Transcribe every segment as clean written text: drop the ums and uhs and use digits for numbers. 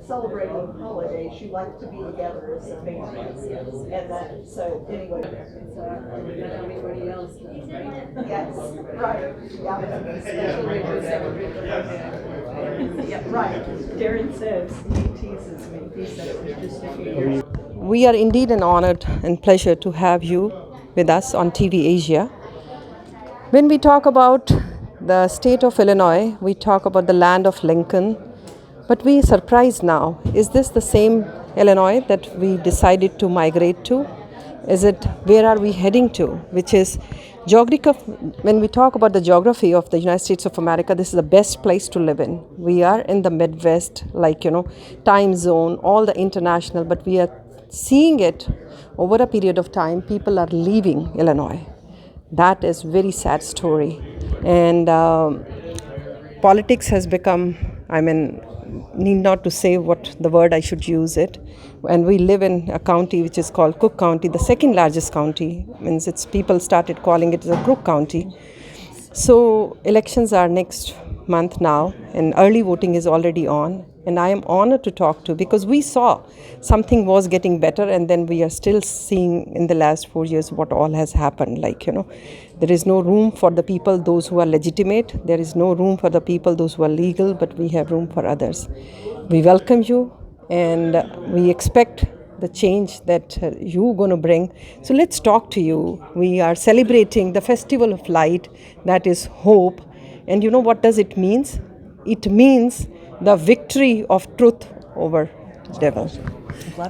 celebrating holidays, you like to be together as a family. And that, so anyway. But everybody else does, right? Yes, right, yeah. Especially when we celebrate the birthday. Yeah, right. Darren says, he teases me, he said it was just a few years. We are indeed an honored and pleasure to have you with us on TV Asia. When we talk about the state of Illinois, we talk about the land of Lincoln, but we are surprised now. Is this the same Illinois that we decided to migrate to? Is it, where are we heading to? Which is, when we talk about the geography of the United States of America, this is the best place to live in. We are in the Midwest, time zone, all the international, but we are seeing it over a period of time. People are leaving Illinois. That is very sad story. And politics has become, need not to say what the word I should use it. And we live in a county which is called Cook County, the second largest county. Means it's people started calling it the Crook County. So elections are next month now, and early voting is already on. And I am honored to talk to, because we saw something was getting better, and then we are still seeing in the last 4 years what all has happened. There is no room for the people, those who are legitimate. There is no room for the people, those who are legal, but we have room for others. We welcome you, and we expect the change that you're going to bring. So let's talk to you. We are celebrating the Festival of Light, that is hope. And you know what does it mean? It means the victory of truth over devil.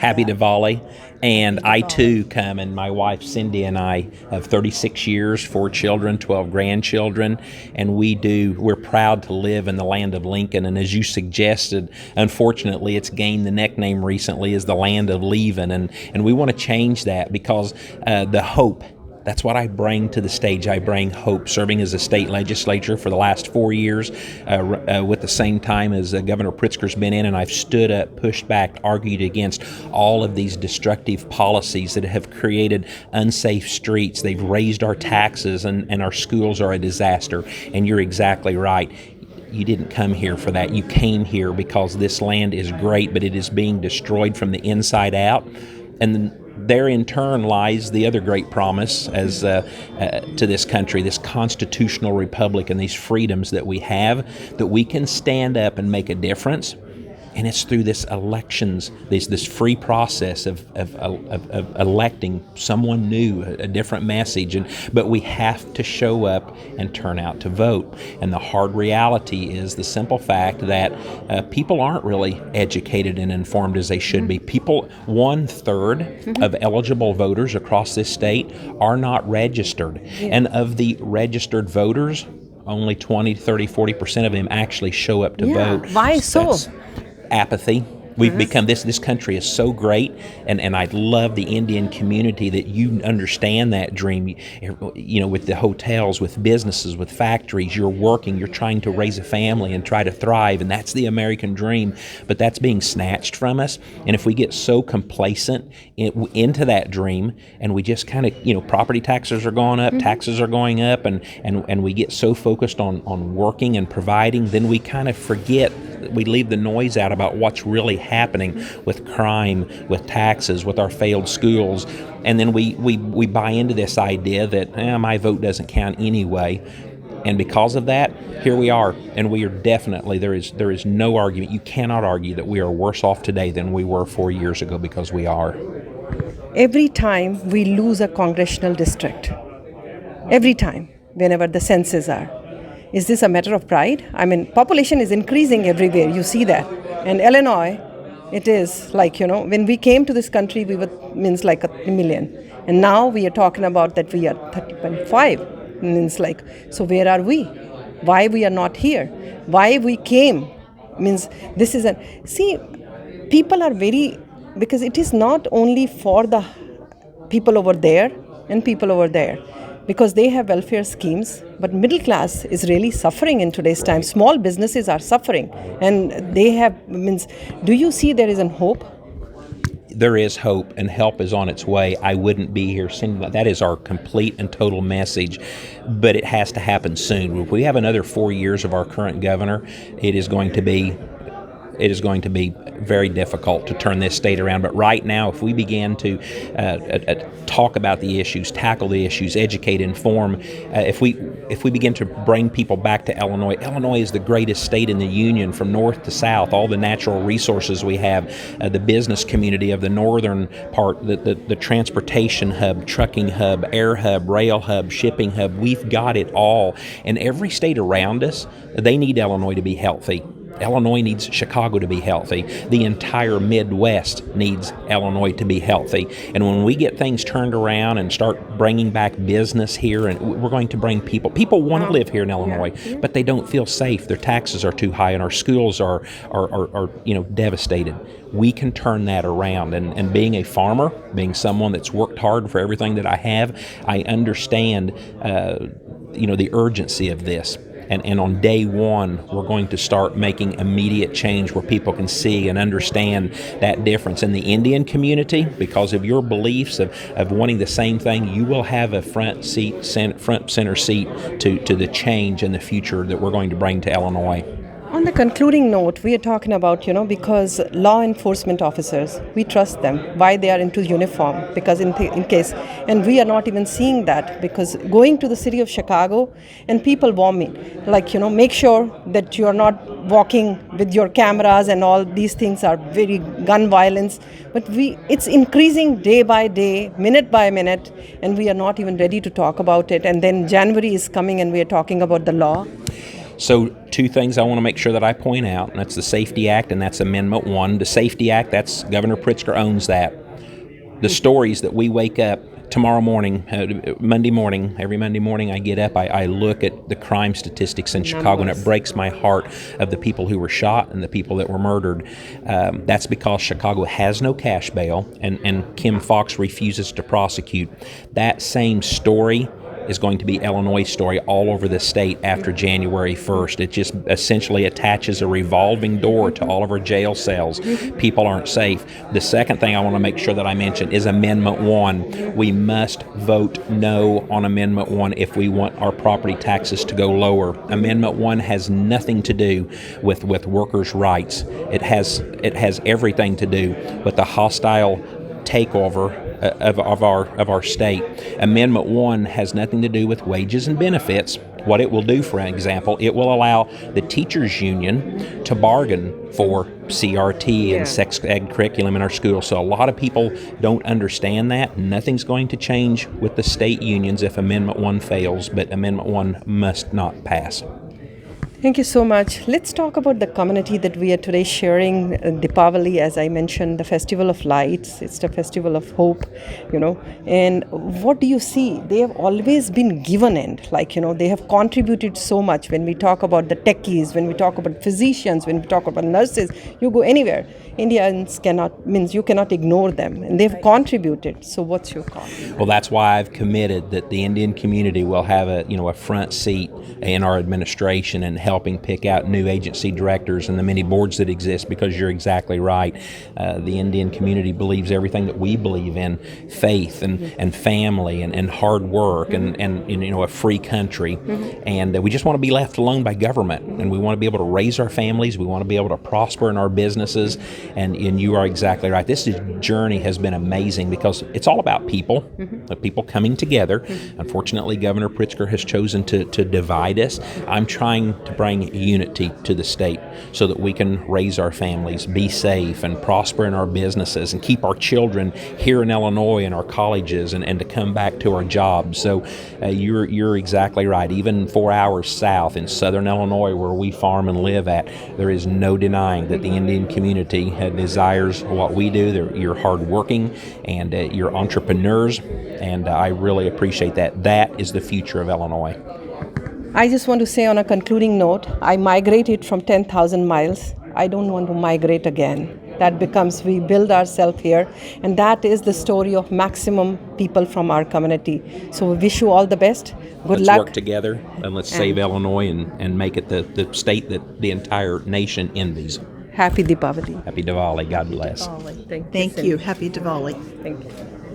Happy Diwali. And I too come, and my wife Cindy and I have 36 years, 4 children, 12 grandchildren, and we're proud to live in the land of Lincoln. And as you suggested, unfortunately, it's gained the nickname recently as the land of leaving, and we want to change that, because the hope, that's what I bring to the stage. I bring hope, serving as a state legislature for the last 4 years, with the same time as Governor Pritzker's been in, and I've stood up, pushed back, argued against all of these destructive policies that have created unsafe streets. They've raised our taxes, and our schools are a disaster. And you're exactly right. You didn't come here for that. You came here because this land is great, but it is being destroyed from the inside out. And there in turn lies the other great promise as to this country, this constitutional republic, and these freedoms that we have, that we can stand up and make a difference. And it's through this elections, this free process of electing someone new, a different message. But we have to show up and turn out to vote. And the hard reality is the simple fact that people aren't really educated and informed as they should be. People, 1/3 of eligible voters across this state are not registered. And of the registered voters, only 20, 30, 40% of them actually show up to vote. Why so? That's apathy. We've become, this country is so great, and I love the Indian community that you understand that dream, with the hotels, with businesses, with factories. You're working, you're trying to raise a family and try to thrive, and that's the American dream, but that's being snatched from us. And if we get so complacent into that dream, and we just kind of, property taxes are going up, taxes are going up, and we get so focused on working and providing, then we kind of forget, we leave the noise out about what's really happening with crime, with taxes, with our failed schools. And then we buy into this idea that my vote doesn't count anyway. And because of that, here we are. And we are definitely, there is no argument. You cannot argue that we are worse off today than we were 4 years ago, because we are. Every time we lose a congressional district, every time, whenever the census are, is this a matter of pride? Population is increasing everywhere, you see that. And Illinois, it is when we came to this country, we were like a million. And now we are talking about that we are 30.5. So where are we? Why we are not here? Why we came? This is people are because it is not only for the people over there and people over there, because they have welfare schemes, but middle class is really suffering in today's time. Small businesses are suffering, and they have, do you see there is a hope? There is hope, and help is on its way. I wouldn't be here sending that. That is our complete and total message, but it has to happen soon. If we have another 4 years of our current governor, it is going to be it is going to be very difficult to turn this state around. But right now, if we begin to talk about the issues, tackle the issues, educate, inform, if we begin to bring people back to Illinois, Illinois is the greatest state in the union from north to south. All the natural resources we have, the business community of the northern part, the transportation hub, trucking hub, air hub, rail hub, shipping hub. We've got it all. And every state around us, they need Illinois to be healthy. Illinois needs Chicago to be healthy. The entire Midwest needs Illinois to be healthy. And when we get things turned around and start bringing back business here, and we're going to bring people want to live here in Illinois, but they don't feel safe. Their taxes are too high, and our schools are devastated. We can turn that around. And being a farmer, being someone that's worked hard for everything that I have, I understand the urgency of this. And on day one, we're going to start making immediate change where people can see and understand that difference. In the Indian community, because of your beliefs of wanting the same thing, you will have a front center seat to the change and the future that we're going to bring to Illinois. On the concluding note, we are talking about, because law enforcement officers, we trust them. Why they are into uniform? Because in case, and we are not even seeing that, because going to the city of Chicago and people warn me, make sure that you are not walking with your cameras and all these things are very gun violence. But it's increasing day by day, minute by minute, and we are not even ready to talk about it. And then January is coming and we are talking about the law. So 2 things I want to make sure that I point out, and that's the Safety Act and that's Amendment 1. The Safety Act, that's Governor Pritzker owns that. The stories that we wake up tomorrow morning, Monday morning, every Monday morning I get up, I look at the crime statistics in Chicago, and it breaks my heart of the people who were shot and the people that were murdered. That's because Chicago has no cash bail, and Kim Foxx refuses to prosecute. That same story is going to be Illinois' story all over the state after January 1st. It just essentially attaches a revolving door to all of our jail cells. People aren't safe. The second thing I want to make sure that I mention is Amendment 1. We must vote no on Amendment 1 if we want our property taxes to go lower. Amendment 1 has nothing to do with workers' rights. It has everything to do with the hostile takeover of our state. Amendment 1 has nothing to do with wages and benefits. What it will do, for example, it will allow the teachers union to bargain for CRT and sex ed curriculum in our schools. So a lot of people don't understand that. Nothing's going to change with the state unions if Amendment 1 fails, but Amendment 1 must not pass. Thank you so much. Let's talk about the community that we are today sharing. Deepavali, as I mentioned, the Festival of Lights. It's the Festival of Hope, And what do you see? They have always been given end. They have contributed so much. When we talk about the techies, when we talk about physicians, when we talk about nurses, you go anywhere. Indians you cannot ignore them. And they've contributed. So what's your comment? Well, that's why I've committed that the Indian community will have a front seat in our administration and helping pick out new agency directors and the many boards that exist, because you're exactly right. The Indian community believes everything that we believe in: faith and family and hard work and a free country. And we just want to be left alone by government, and we want to be able to raise our families. We want to be able to prosper in our businesses. And you are exactly right. This journey has been amazing because it's all about people, people coming together. Unfortunately, Governor Pritzker has chosen to divide us. I'm trying to bring unity to the state so that we can raise our families, be safe, and prosper in our businesses, and keep our children here in Illinois in our colleges and to come back to our jobs. So you're exactly right. Even 4 hours south in southern Illinois, where we farm and live at, there is no denying that the Indian community desires what we do. You're hardworking and you're entrepreneurs, and I really appreciate that. That is the future of Illinois. I just want to say on a concluding note, I migrated from 10,000 miles. I don't want to migrate again. That becomes, we build ourselves here, and that is the story of maximum people from our community. So we wish you all the best. Good luck. Let's work together and let's save Illinois and make it the state that the entire nation envies. Happy Deepavali. Happy Diwali. God bless. Thank you. Happy Diwali. Thank you.